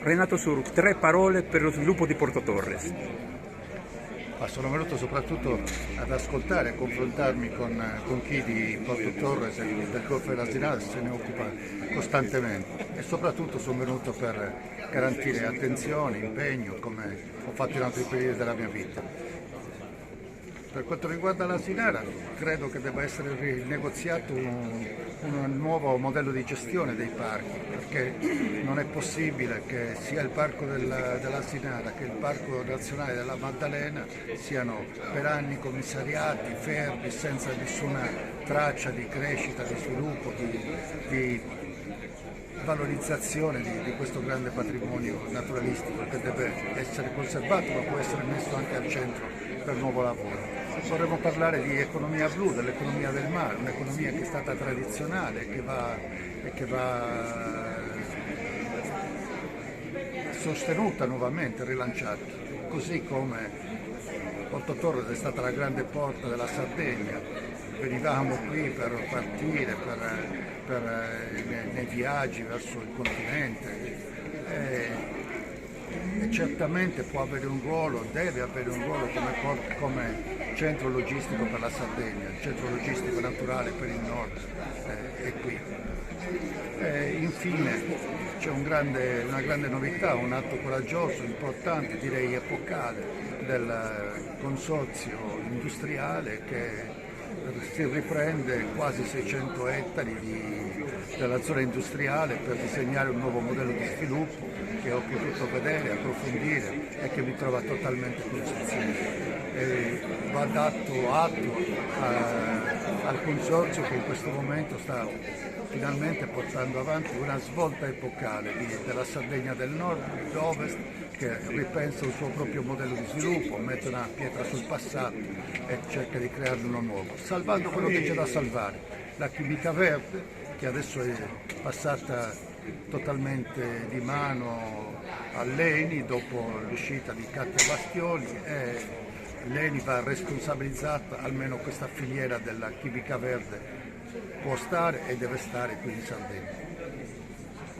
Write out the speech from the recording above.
Renato Suru, 3 parole per lo sviluppo di Porto Torres. Ma sono venuto soprattutto ad ascoltare e confrontarmi con chi di Porto Torres e del Golfo dell'Asinara se ne occupa costantemente, e soprattutto sono venuto per garantire attenzione, impegno, come ho fatto in altri periodi della mia vita. Per quanto riguarda l'Asinara, credo che debba essere rinegoziato un nuovo modello di gestione dei parchi, perché non è possibile che sia il parco dell'Asinara che il parco nazionale della Maddalena siano per anni commissariati, fermi, senza nessuna traccia di crescita, di sviluppo, di valorizzazione di questo grande patrimonio naturalistico che deve essere conservato, ma può essere messo anche al centro per nuovo lavoro. Vorremmo parlare di economia blu, dell'economia del mare, un'economia che è stata tradizionale e che va sostenuta nuovamente, rilanciata, così come Porto Torres è stata la grande porta della Sardegna. Venivamo qui per partire nei viaggi verso il continente e certamente può avere un ruolo, deve avere un ruolo come centro logistico per la Sardegna, centro logistico naturale per il nord è qui. Infine c'è una grande novità, un atto coraggioso, importante, direi epocale, del consorzio industriale che si riprende quasi 600 ettari della zona industriale per disegnare un nuovo modello di sviluppo che ho potuto vedere, approfondire e che mi trova totalmente consapevole. Va dato atto al consorzio che in questo momento sta finalmente portando avanti una svolta epocale della Sardegna del Nord, dell'Ovest, che ripensa il suo proprio modello di sviluppo, mette una pietra sul passato e cerca di crearne uno nuovo, salvando quello che c'è da salvare. La chimica verde, che adesso è passata totalmente di mano all'ENI dopo l'uscita di Katia Bastioli, e l'ENI va responsabilizzata, almeno questa filiera della chimica verde può stare e deve stare qui in Sardegna.